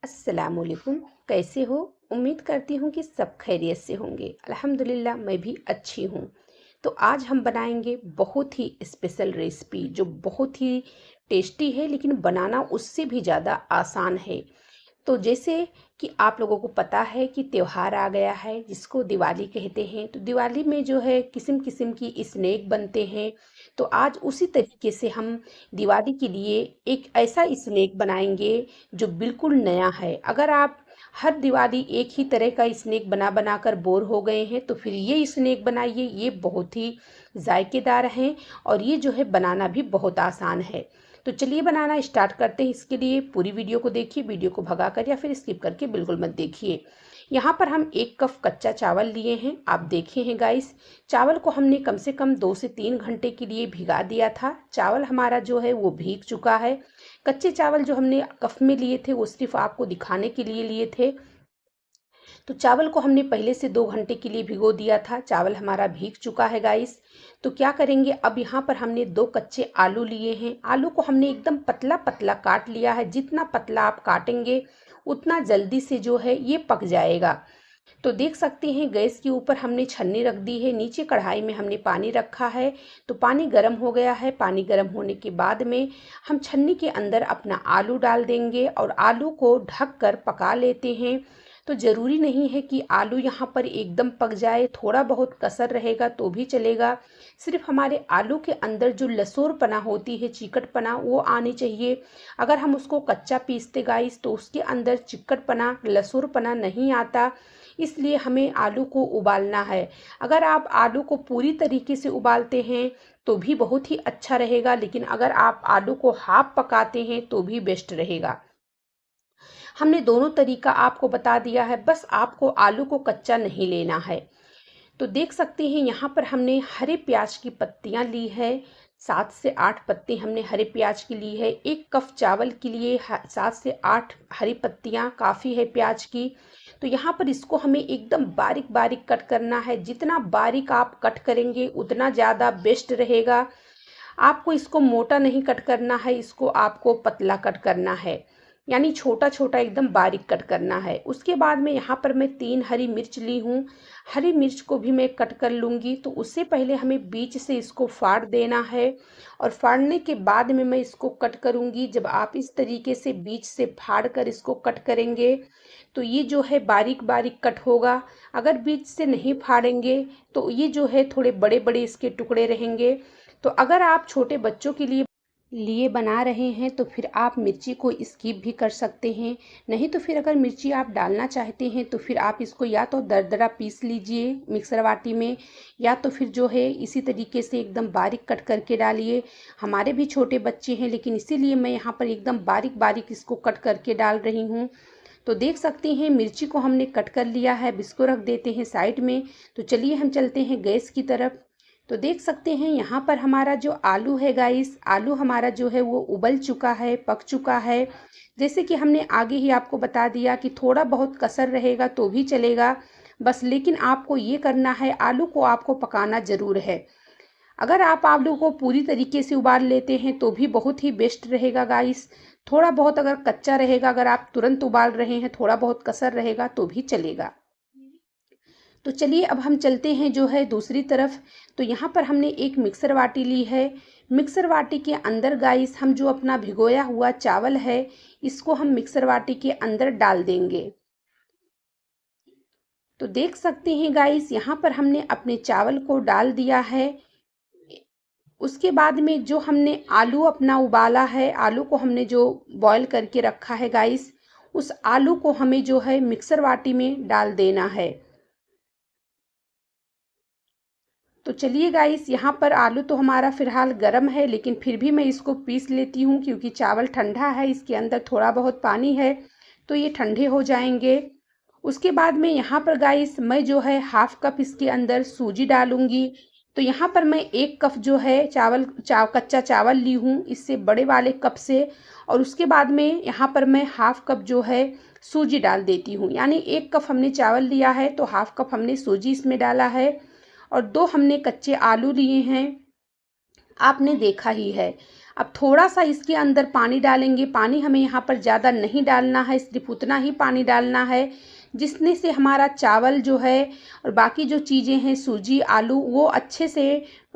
अस्सलामुअलैकुम। कैसे हो? उम्मीद करती हूँ कि सब खैरियत से होंगे। अल्हम्दुलिल्लाह मैं भी अच्छी हूँ। तो आज हम बनाएंगे बहुत ही स्पेशल रेसिपी जो बहुत ही टेस्टी है, लेकिन बनाना उससे भी ज़्यादा आसान है। तो जैसे कि आप लोगों को पता है कि त्योहार आ गया है जिसको दिवाली कहते हैं। तो दिवाली में जो है किस्म किस्म की स्नैक बनते हैं। तो आज उसी तरीके से हम दिवाली के लिए एक ऐसा स्नैक बनाएंगे जो बिल्कुल नया है। अगर आप हर दिवाली एक ही तरह का स्नैक बना बना कर बोर हो गए हैं तो फिर ये स्नैक बनाइए। ये बहुत ही जायकेदार हैं और ये जो है बनाना भी बहुत आसान है। तो चलिए बनाना स्टार्ट करते हैं। इसके लिए पूरी वीडियो को देखिए, वीडियो को भगाकर या फिर स्किप करके बिल्कुल मत देखिए। यहाँ पर हम 1 कप कच्चा चावल लिए हैं। आप देखे हैं गाइस, चावल को हमने कम से कम 2 से 3 घंटे के लिए भिगा दिया था। चावल हमारा जो है वो भीग चुका है। कच्चे चावल जो हमने कप में लिए थे वो सिर्फ आपको दिखाने के लिए लिए थे। तो चावल को हमने पहले से 2 घंटे के लिए भिगो दिया था। चावल हमारा भीग चुका है गाइस। तो क्या करेंगे, अब यहाँ पर हमने 2 कच्चे आलू लिए हैं। आलू को हमने एकदम पतला पतला काट लिया है। जितना पतला आप काटेंगे उतना जल्दी से जो है ये पक जाएगा। तो देख सकते हैं गैस के ऊपर हमने छन्नी रख दी है। नीचे कढ़ाई में हमने पानी रखा है। तो पानी गर्म हो गया है। पानी गर्म होने के बाद में हम छन्नी के अंदर अपना आलू डाल देंगे और आलू को ढक कर पका लेते हैं। तो ज़रूरी नहीं है कि आलू यहाँ पर एकदम पक जाए, थोड़ा बहुत कसर रहेगा तो भी चलेगा। सिर्फ हमारे आलू के अंदर जो लसोरपना होती है, चिकटपना, वो आनी चाहिए। अगर हम उसको कच्चा पीसते गाइस तो उसके अंदर चिकटपना, लसोरपना नहीं आता। इसलिए हमें आलू को उबालना है। अगर आप आलू को पूरी तरीके से उबालते हैं तो भी बहुत ही अच्छा रहेगा, लेकिन अगर आप आलू को हाफ पकाते हैं तो भी बेस्ट रहेगा। हमने दोनों तरीका आपको बता दिया है, बस आपको आलू को कच्चा नहीं लेना है। तो देख सकते हैं यहाँ पर हमने हरे प्याज की पत्तियाँ ली है। 7 से 8 पत्ती हमने हरे प्याज की ली है। 1 कप चावल के लिए 7 से 8 हरी पत्तियाँ काफ़ी है प्याज की। तो यहाँ पर इसको हमें एकदम बारीक बारीक कट करना है। जितना बारीक आप कट करेंगे उतना ज़्यादा बेस्ट रहेगा। आपको इसको मोटा नहीं कट करना है, इसको आपको पतला कट करना है, यानी छोटा छोटा एकदम बारीक कट करना है। उसके बाद में यहाँ पर मैं 3 हरी मिर्च ली हूँ। हरी मिर्च को भी मैं कट कर लूँगी। तो उससे पहले हमें बीच से इसको फाड़ देना है और फाड़ने के बाद में मैं इसको कट करूँगी। जब आप इस तरीके से बीच से फाड़ कर इसको कट करेंगे तो ये जो है बारीक बारीक कट होगा। अगर बीच से नहीं फाड़ेंगे तो ये जो है थोड़े बड़े बड़े इसके टुकड़े रहेंगे। तो अगर आप छोटे बच्चों के लिए बना रहे हैं तो फिर आप मिर्ची को स्किप भी कर सकते हैं। नहीं तो फिर अगर मिर्ची आप डालना चाहते हैं तो फिर आप इसको या तो दरदरा पीस लीजिए मिक्सर वाटी में, या तो फिर जो है इसी तरीके से एकदम बारीक कट करके डालिए। हमारे भी छोटे बच्चे हैं, लेकिन इसीलिए मैं यहाँ पर एकदम बारीक बारीक इसको कट करके डाल रही हूँ। तो देख सकते हैं मिर्ची को हमने कट कर लिया है। अब इसको रख देते हैं साइड में। तो चलिए हम चलते हैं गैस की तरफ। तो देख सकते हैं यहाँ पर हमारा जो आलू है गाइस, आलू हमारा जो है वो उबल चुका है, पक चुका है। जैसे कि हमने आगे ही आपको बता दिया कि थोड़ा बहुत कसर रहेगा तो भी चलेगा बस, लेकिन आपको ये करना है, आलू को आपको पकाना ज़रूर है। अगर आप आलू को पूरी तरीके से उबाल लेते हैं तो भी बहुत ही बेस्ट रहेगा गाइस। थोड़ा बहुत अगर कच्चा रहेगा, अगर आप तुरंत उबाल रहे हैं, थोड़ा बहुत कसर रहेगा तो भी चलेगा। तो चलिए अब हम चलते हैं जो है दूसरी तरफ। तो यहाँ पर हमने एक मिक्सर वाटी ली है। मिक्सर वाटी के अंदर गाइस हम जो अपना भिगोया हुआ चावल है इसको हम मिक्सर वाटी के अंदर डाल देंगे। तो देख सकते हैं गाइस यहाँ पर हमने अपने चावल को डाल दिया है। उसके बाद में जो हमने आलू अपना उबाला है, आलू को हमने जो बॉईल करके रखा है गाइस, उस आलू को हमें जो है मिक्सर वाटी में डाल देना है। तो चलिए गाइस, यहाँ पर आलू तो हमारा फ़िलहाल गर्म है, लेकिन फिर भी मैं इसको पीस लेती हूँ क्योंकि चावल ठंडा है, इसके अंदर थोड़ा बहुत पानी है तो ये ठंडे हो जाएंगे। उसके बाद में यहाँ पर गाइस मैं जो है 1/2 कप इसके अंदर सूजी डालूंगी। तो यहाँ पर मैं 1 कप जो है कच्चा चावल ली हूँ, इससे बड़े वाले कप से। और उसके बाद में यहाँ पर मैं 1/2 कप जो है सूजी डाल देती हूँ, यानी 1 कप हमने चावल लिया है तो 1/2 कप हमने सूजी इसमें डाला है। और 2 हमने कच्चे आलू लिए हैं, आपने देखा ही है। अब थोड़ा सा इसके अंदर पानी डालेंगे। पानी हमें यहाँ पर ज़्यादा नहीं डालना है, सिर्फ उतना ही पानी डालना है जिसने से हमारा चावल जो है और बाकी जो चीज़ें हैं, सूजी, आलू, वो अच्छे से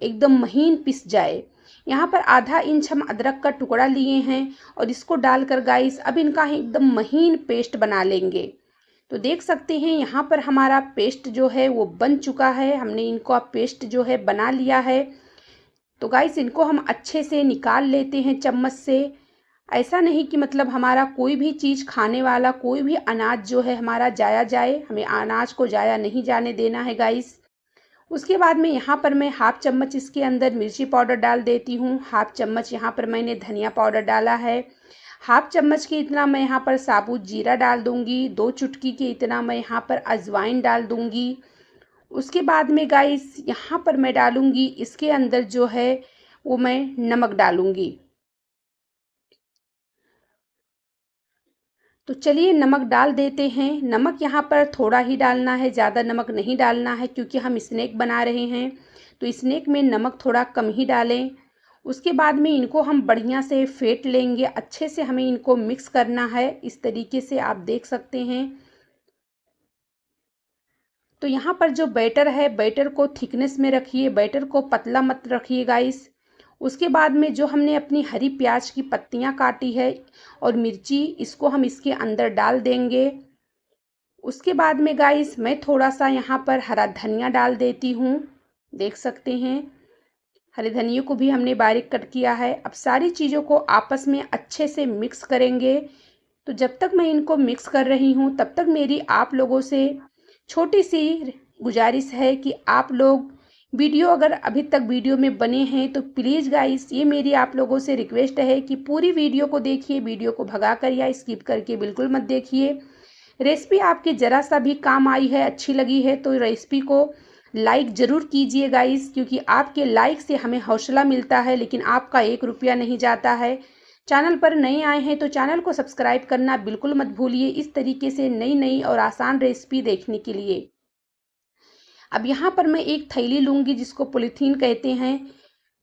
एकदम महीन पिस जाए। यहाँ पर आधा इंच हम अदरक का टुकड़ा लिए हैं और इसको डालकर गाइस अब इनका एकदम महीन पेस्ट बना लेंगे। तो देख सकते हैं यहाँ पर हमारा पेस्ट जो है वो बन चुका है। हमने इनको पेस्ट जो है बना लिया है। तो गाइस इनको हम अच्छे से निकाल लेते हैं चम्मच से। ऐसा नहीं कि मतलब हमारा कोई भी चीज़ खाने वाला, कोई भी अनाज जो है हमारा जाया जाए, हमें अनाज को जाया नहीं जाने देना है गाइस। उसके बाद में यहाँ पर मैं हाफ चम्मच इसके अंदर मिर्ची पाउडर डाल देती हूँ। हाफ चम्मच यहाँ पर मैंने धनिया पाउडर डाला है। हाफ चम्मच के इतना मैं यहाँ पर साबुत जीरा डाल दूँगी। 2 चुटकी के इतना मैं यहाँ पर अजवाइन डाल दूँगी। उसके बाद में गाइस यहाँ पर मैं डालूँगी इसके अंदर जो है वो मैं नमक डालूँगी। तो चलिए नमक डाल देते हैं। नमक यहाँ पर थोड़ा ही डालना है, ज़्यादा नमक नहीं डालना है क्योंकि हम स्नैक बना रहे हैं। तो स्नैक में नमक थोड़ा कम ही डालें। उसके बाद में इनको हम बढ़िया से फेंट लेंगे। अच्छे से हमें इनको मिक्स करना है। इस तरीके से आप देख सकते हैं। तो यहाँ पर जो बैटर है, बैटर को थिकनेस में रखिए, बैटर को पतला मत रखिए गाइस। उसके बाद में जो हमने अपनी हरी प्याज की पत्तियाँ काटी है और मिर्ची, इसको हम इसके अंदर डाल देंगे। उसके बाद में गाइस मैं थोड़ा सा यहाँ पर हरा धनिया डाल देती हूँ। देख सकते हैं हरे धनिया को भी हमने बारीक कट किया है। अब सारी चीज़ों को आपस में अच्छे से मिक्स करेंगे। तो जब तक मैं इनको मिक्स कर रही हूँ तब तक मेरी आप लोगों से छोटी सी गुजारिश है कि आप लोग वीडियो अगर अभी तक वीडियो में बने हैं तो प्लीज़ गाइस ये मेरी आप लोगों से रिक्वेस्ट है कि पूरी वीडियो को देखिए। वीडियो को भगाकर या स्किप करके बिल्कुल मत देखिए। रेसिपी आपके ज़रा सा भी काम आई है, अच्छी लगी है तो रेसिपी को लाइक ज़रूर कीजिए गाइस, क्योंकि आपके लाइक से हमें हौसला मिलता है, लेकिन आपका 1 रुपया नहीं जाता है। चैनल पर नए आए हैं तो चैनल को सब्सक्राइब करना बिल्कुल मत भूलिए, इस तरीके से नई नई और आसान रेसिपी देखने के लिए। अब यहाँ पर मैं एक थैली लूँगी जिसको पॉलीथीन कहते हैं।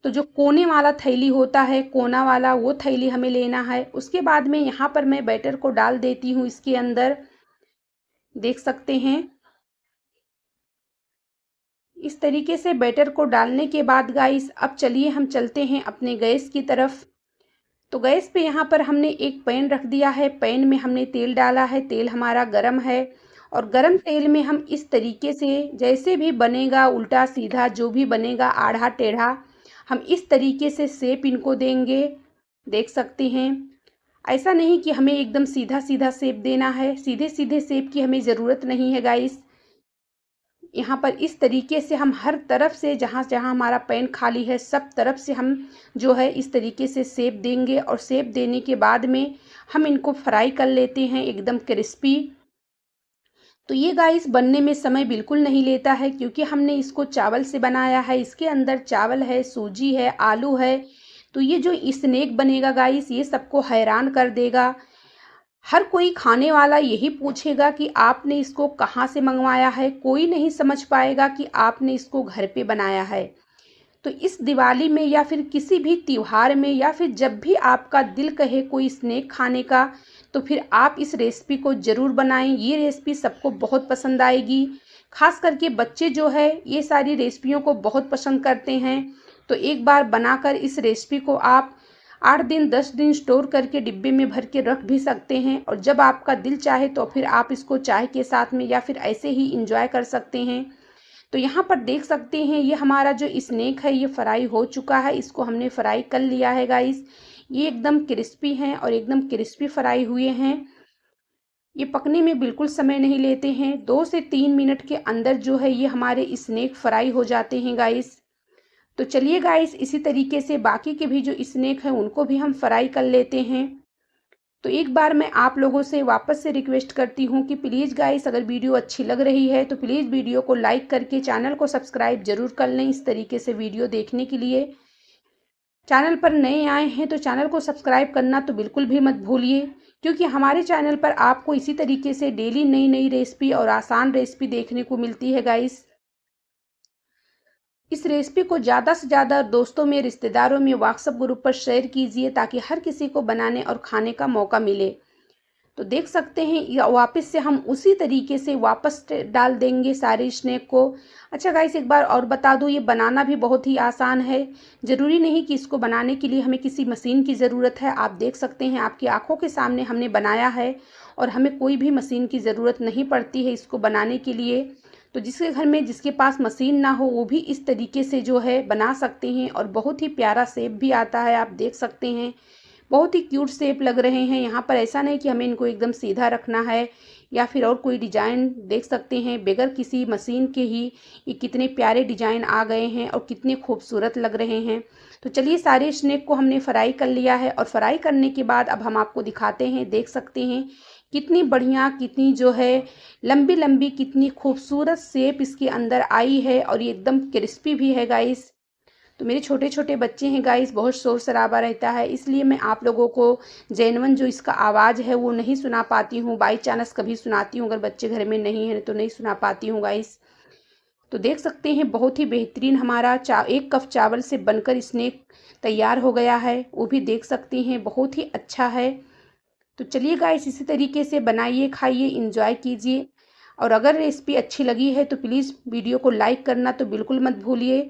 तो जो कोने वाला थैली होता है, कोना वाला, वो थैली हमें लेना है। उसके बाद में यहाँ पर मैं बैटर को डाल देती हूँ इसके अंदर। देख सकते हैं इस तरीके से बैटर को डालने के बाद गाइस अब चलिए हम चलते हैं अपने गैस की तरफ। तो गैस पे यहाँ पर हमने एक पैन रख दिया है। पैन में हमने तेल डाला है। तेल हमारा गरम है और गरम तेल में हम इस तरीके से जैसे भी बनेगा, उल्टा सीधा जो भी बनेगा, आढ़ा टेढ़ा, हम इस तरीके से शेप इनको देंगे। देख सकते हैं ऐसा नहीं कि हमें एकदम सीधा सीधा शेप देना है। सीधे सीधे शेप की हमें ज़रूरत नहीं है गाइस। यहाँ पर इस तरीके से हम हर तरफ से, जहाँ जहाँ हमारा पैन खाली है, सब तरफ से हम जो है इस तरीके से शेप देंगे। और शेप देने के बाद में हम इनको फ्राई कर लेते हैं एकदम क्रिस्पी। तो ये गाइस बनने में समय बिल्कुल नहीं लेता है क्योंकि हमने इसको चावल से बनाया है। इसके अंदर चावल है, सूजी है, आलू है। तो ये जो स्नैक बनेगा गाइस, ये सबको हैरान कर देगा। हर कोई खाने वाला यही पूछेगा कि आपने इसको कहाँ से मंगवाया है। कोई नहीं समझ पाएगा कि आपने इसको घर पे बनाया है। तो इस दिवाली में या फिर किसी भी त्योहार में या फिर जब भी आपका दिल कहे कोई स्नैक खाने का, तो फिर आप इस रेसिपी को ज़रूर बनाएं। ये रेसिपी सबको बहुत पसंद आएगी। खास करके बच्चे जो है ये सारी रेसिपियों को बहुत पसंद करते हैं। तो एक बार बनाकर इस रेसिपी को आप 8 दिन 10 दिन स्टोर करके डिब्बे में भर के रख भी सकते हैं। और जब आपका दिल चाहे तो फिर आप इसको चाय के साथ में या फिर ऐसे ही इंजॉय कर सकते हैं। तो यहाँ पर देख सकते हैं ये हमारा जो स्नैक है ये फ्राई हो चुका है। इसको हमने फ्राई कर लिया है गाइस। ये एकदम क्रिस्पी हैं और एकदम क्रिस्पी फ्राई हुए हैं। ये पकने में बिल्कुल समय नहीं लेते हैं। 2 से 3 मिनट के अंदर जो है ये हमारे स्नैक फ्राई हो जाते हैं गाइस। तो चलिए गाइस इसी तरीके से बाकी के भी जो स्नैक हैं उनको भी हम फ्राई कर लेते हैं। तो एक बार मैं आप लोगों से वापस से रिक्वेस्ट करती हूँ कि प्लीज़ गाइस अगर वीडियो अच्छी लग रही है तो प्लीज़ वीडियो को लाइक करके चैनल को सब्सक्राइब ज़रूर कर लें इस तरीके से वीडियो देखने के लिए। चैनल पर नए आए हैं तो चैनल को सब्सक्राइब करना तो बिल्कुल भी मत भूलिए, क्योंकि हमारे चैनल पर आपको इसी तरीके से डेली नई नई रेसिपी और आसान रेसिपी देखने को मिलती है गाइस। इस रेसिपी को ज़्यादा से ज़्यादा दोस्तों में, रिश्तेदारों में, व्हाट्सएप ग्रुप पर शेयर कीजिए ताकि हर किसी को बनाने और खाने का मौका मिले। तो देख सकते हैं या वापस से हम उसी तरीके से वापस डाल देंगे सारे स्नैक को। अच्छा गाइस, एक बार और बता दूं, ये बनाना भी बहुत ही आसान है। ज़रूरी नहीं कि इसको बनाने के लिए हमें किसी मशीन की ज़रूरत है। आप देख सकते हैं आपकी आंखों के सामने हमने बनाया है और हमें कोई भी मशीन की ज़रूरत नहीं पड़ती है इसको बनाने के लिए। तो जिसके घर में, जिसके पास मशीन ना हो, वो भी इस तरीके से जो है बना सकते हैं और बहुत ही प्यारा शेप भी आता है। आप देख सकते हैं बहुत ही क्यूट शेप लग रहे हैं। यहाँ पर ऐसा नहीं कि हमें इनको एकदम सीधा रखना है या फिर और कोई डिजाइन। देख सकते हैं बगैर किसी मशीन के ही ये कितने प्यारे डिजाइन आ गए हैं और कितने खूबसूरत लग रहे हैं। तो चलिए, सारे स्नैक को हमने फ्राई कर लिया है और फ्राई करने के बाद अब हम आपको दिखाते हैं। देख सकते हैं कितनी बढ़िया, कितनी जो है लंबी लंबी, कितनी खूबसूरत शेप इसके अंदर आई है और ये एकदम क्रिस्पी भी है गाइस। तो मेरे छोटे छोटे बच्चे हैं गाइस, बहुत शोर शराबा रहता है, इसलिए मैं आप लोगों को जेन्युइन जो इसका आवाज़ है वो नहीं सुना पाती हूँ। बाई चांस कभी सुनाती हूँ, अगर बच्चे घर में नहीं है तो नहीं सुना पाती हूँ गाइस। तो देख सकते हैं बहुत ही बेहतरीन हमारा 1 कप चावल से बनकर स्नैक तैयार हो गया है। वो भी देख सकते हैं बहुत ही अच्छा है। तो चलिए गाइस, इसी तरीके से बनाइए, खाइए, इंजॉय कीजिए। और अगर रेसिपी अच्छी लगी है तो प्लीज़ वीडियो को लाइक करना तो बिल्कुल मत भूलिए।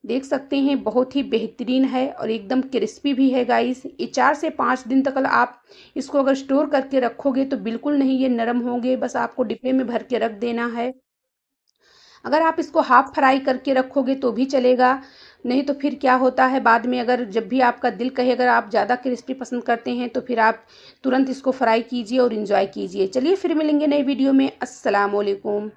देख सकते हैं बहुत ही बेहतरीन है और एकदम क्रिस्पी भी है गाइस। ये 4 से 5 दिन तक आप इसको अगर स्टोर करके रखोगे तो बिल्कुल नहीं ये नरम होंगे। बस आपको डिब्बे में भर के रख देना है। अगर आप इसको हाफ फ्राई करके रखोगे तो भी चलेगा। नहीं तो फिर क्या होता है, बाद में अगर जब भी आपका दिल कहे, अगर आप ज़्यादा क्रिस्पी पसंद करते हैं तो फिर आप तुरंत इसको फ्राई कीजिए और इंजॉय कीजिए। चलिए फिर मिलेंगे नई वीडियो में। अस्सलाम वालेकुम।